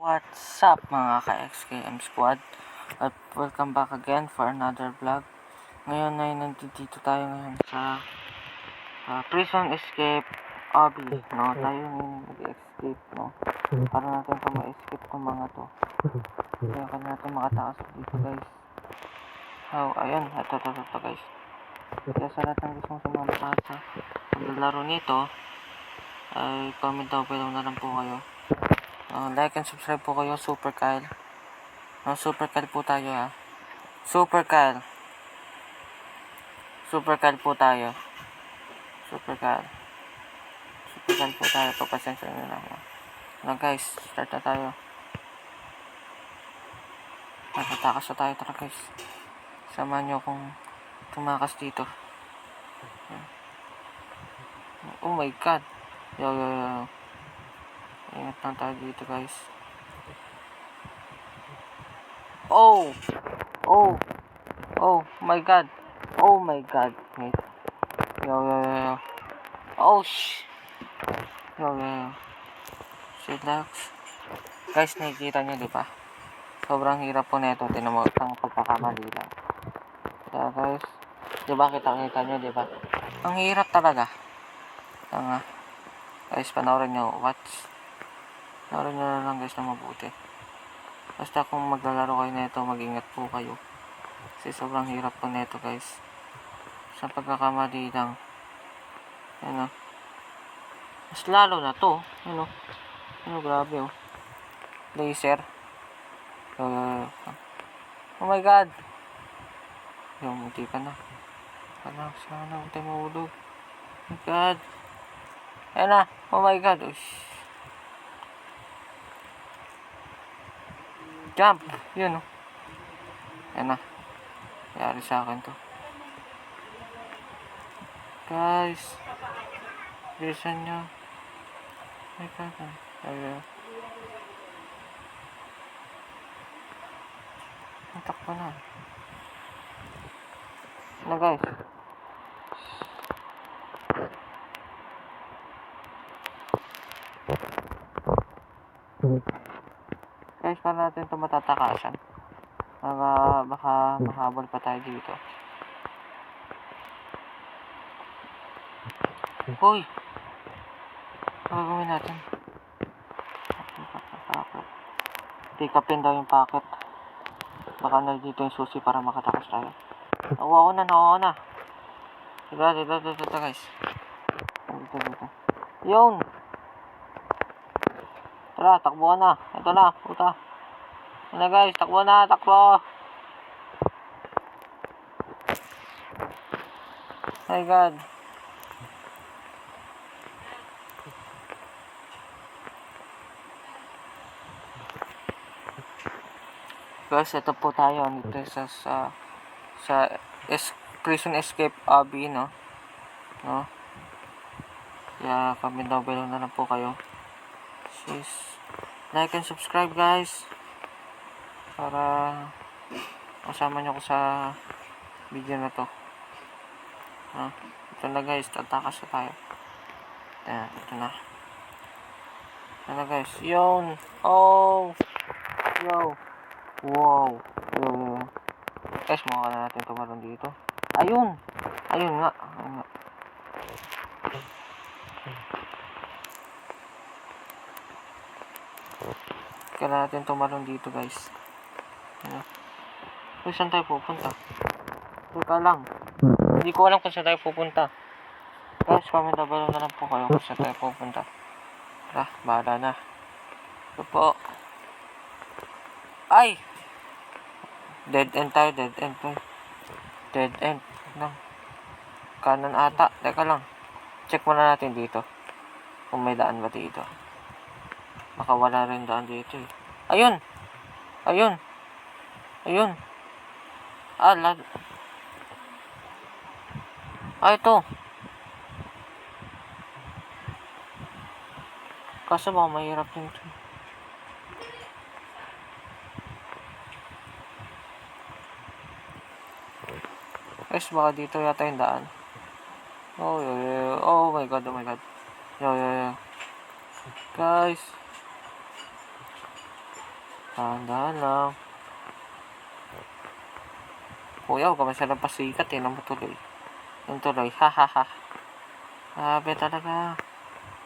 What's up mga ka-XKM Squad? At welcome back again for another vlog. Ngayon ay nandito tayo ngayon sa Prison Escape Obby, no? Tayo ngayon nag-escape, no? Para natin ito ma-escape itong mga to. Kaya ka natin makatakas dito guys. So, ayun, ito guys. Kaya sa lahat ng gustong sumama sa paglalaro nito, ay comment down below na lang po kayo. Like and subscribe po kayo, Super Kyle. Super Kyle po tayo ha. Super Kyle. Super Kyle po tayo. Super Kyle. Super Kyle po tayo. Pagpasensya nyo lang. Guys, start na tayo. Natatakas na tayo tara guys. Samahan nyo akong tumakas dito. Oh my god. Yo. Ingat lang tayo dito guys. Oh my god. Oh my god. Wait. Yo. Oh Yo. Relax. Guys, nakikita nyo diba? Sobrang hirap po nito. Tinan mo ang pagkakamali lang. Kaya guys, diba kita nyo diba? Ang hirap talaga. Guys, panoorin nyo. Panoorin nyo na lang guys na mabuti. Basta kung maglalaro kayo nito, mag-ingat po kayo. Kasi sobrang hirap po nito guys. Sa pagkakamali lang. Ano? Mas lalo na to. Ano, grabe oh. Laser. Oh my god. Yung munti ka na. Sana huwag tayo mahulog. Oh my god. Ayan na. Oh my god. Jump. Yun oh. Ayan na. Yari sa akin to. Guys. Bilisan nyo. Oh my god. Natakbo na. Na guys. Guys, para natin ito matatakasan. Baka makahabol pa tayo dito. Hoy! Ano gagawin natin? Take upin daw yung packet. Baka na dito yung susi para makatakas tayo. Nakuha ko na. Dito guys. Dito. Yun! Tara, takbo na. Ito na, puta. Ano guys, takbo na, takbo. My god. Guys, ito po tayo dito sa Prison Escape Obby, no? Kaya comment down below na lang po kayo. Please like and subscribe guys. Para kasama nyo ko sa video na to. Ito na guys, tatakas na tayo. Ito na. Ito na guys. Yun. Oh. Yo. Wow. Yo. Guys, mukha na natin tumalon dito. Ayun nga. Kailangan natin tumalon dito guys. Saan tayo pupunta? Teka lang. Hindi ko alam kung saan tayo pupunta. Guys, comment down below na lang po kayo kung saan tayo pupunta. Tara, bahala na. Ito po. Ay! Dead end tayo. Dead end. Kanan ata. Teka lang. Check muna natin dito. Kung may daan ba dito. Baka wala rin daan dito eh. Ayun! Ito. Kaso baka mahirap din ito. Guys, baka dito yata yung daan. Oh my god. Yo. Guys. Dahan-dahan lang. Kuya, huwag ka masyadong pasikat eh. Naman tuloy. Yung tuloy. Hahaha. Grabe talaga.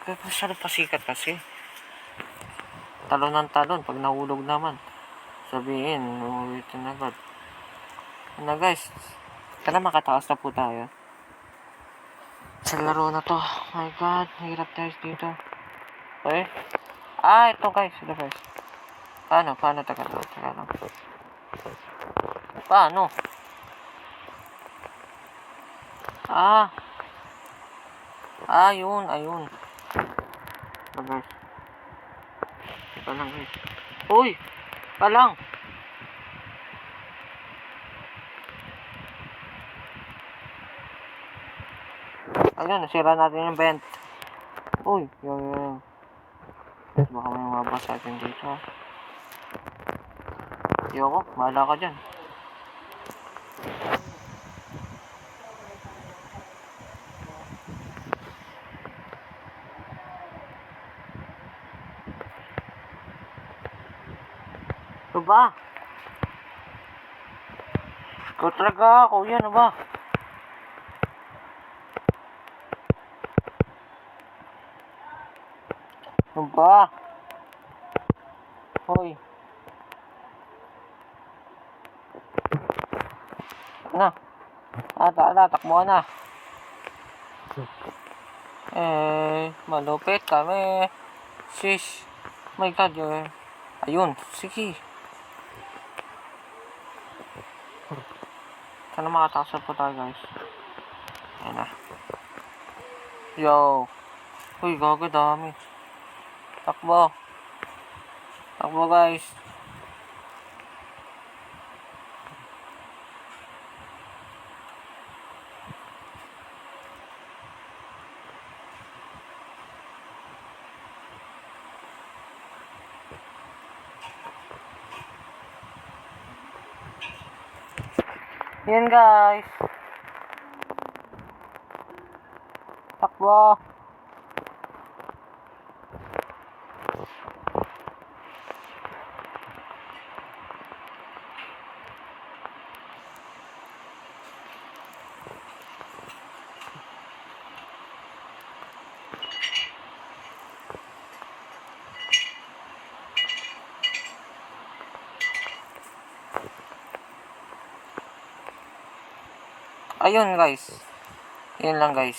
Kaya masyadong pasikat kasi. Talon ng talon. Pag nahulog naman. Sabihin, uulitin agad. Ano guys. Sana makataas na po tayo. Sa laro na to. Oh my god. Hirap guys dito. Okay. Ito guys. Ito guys. Paano? Taga lang. Paano? Ayun. Ito guys. Ito lang guys. Uy! Palang! Ayun, nasira natin yung vent. Uy! Yun. Baka may mabasa natin dito. Yoko, bahala ka dyan. Ano ba? Ikaw talaga ako. Yan, ano ba? Ano ba? Hoy. Na. Takbo na. Malupit kami. Shish. Oh my god, yun. Ayun, sige. Sana makatakas po tayo guys. Ayan na. Yo. Uy, gago dami. Takbo guys. Yan guys. Takbo. Ayun guys. Yun lang guys.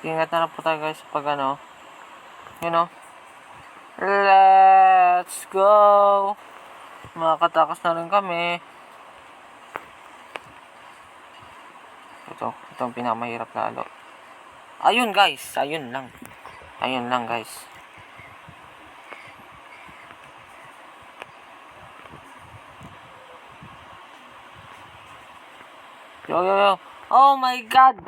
Ingat na lang po tayo guys pag ano. You know. Let's go! Makakatakas na rin kami. Itong pinakamahirap lalo. Ayun guys, ayun lang guys. Yo. Oh my god!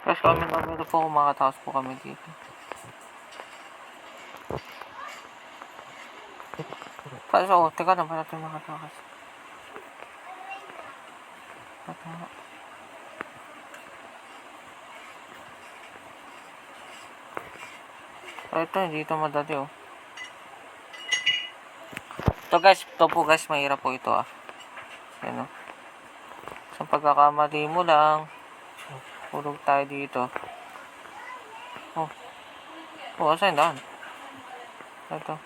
Guys, comment below po kung makatakas po kami dito. Teka lang pala tayo makatakas. Ito, hindi ito madali oh. Ito po guys, mahirap po ito ah. Yan oh. Sa pagkakamali mo lang, hulog tayo dito. Asan daan? Ito.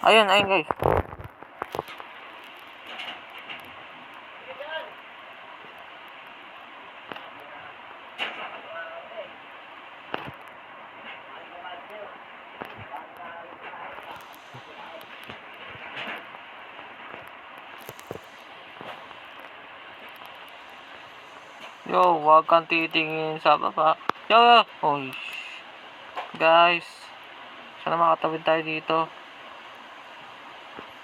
Ayun guys. Yo, wag kang titingin sa baba. Yo! Oy. Guys, sana makatawid tayo dito.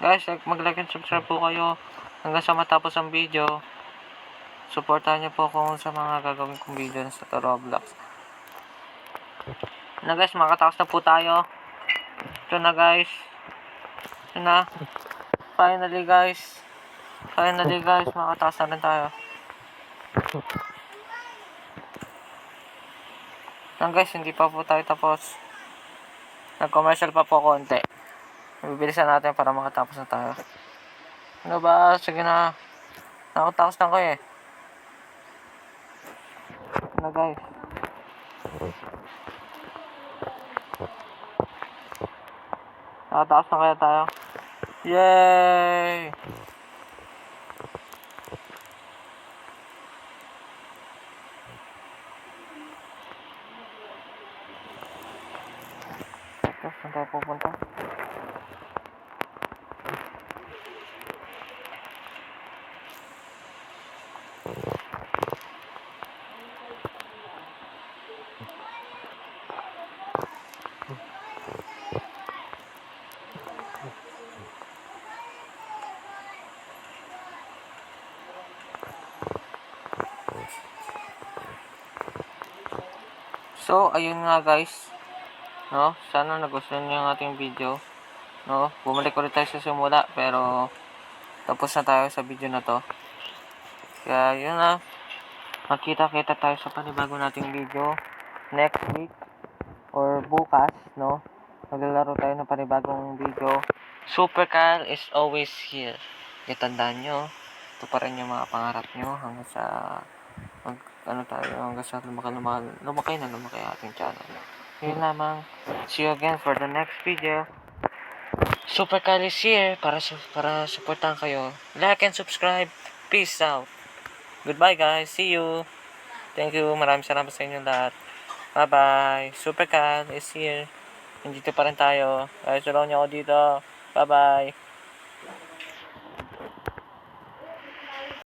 Guys, mag-like and subscribe po kayo hanggang sa matapos ang video. Supportahan niyo po ako sa mga gagawin kong video sa Roblox. Na guys, makatakas na po tayo. Ito na guys. Ito na. Finally guys, makatakas na rin tayo. Yan guys, hindi pa po tayo tapos. Nag-commercial pa po konti. Bibilisan natin para makatapos na tayo. Ano ba? Sige na. Nakatapos na ko eh. Ano guys? Nakatapos na kaya tayo? Yay! Saan tayo pupunta? So, ayun nga guys. No? Sana nagustuhan niyo ang ating video. No? Bumalik ulit tayo sa simula. Pero, tapos na tayo sa video na to. Kaya, yun na. Magkita-kita tayo sa panibago nating video. Next week. Or bukas, no? Maglalaro tayo ng panibagong video. Super Kyle is always here. Itandaan nyo. Ito pa rin yung mga pangarap nyo hanggang sa hanggang sa lumaki ating channel. Yun lamang. See you again for the next video. Super Kyle is here para supportan kayo. Like and subscribe. Peace out. Goodbye guys. See you. Thank you. Maraming salamat sa inyo lahat. Bye-bye. Super Kyle is here. Nandito pa rin tayo. Guys, tulungan niyo ako dito. Bye-bye.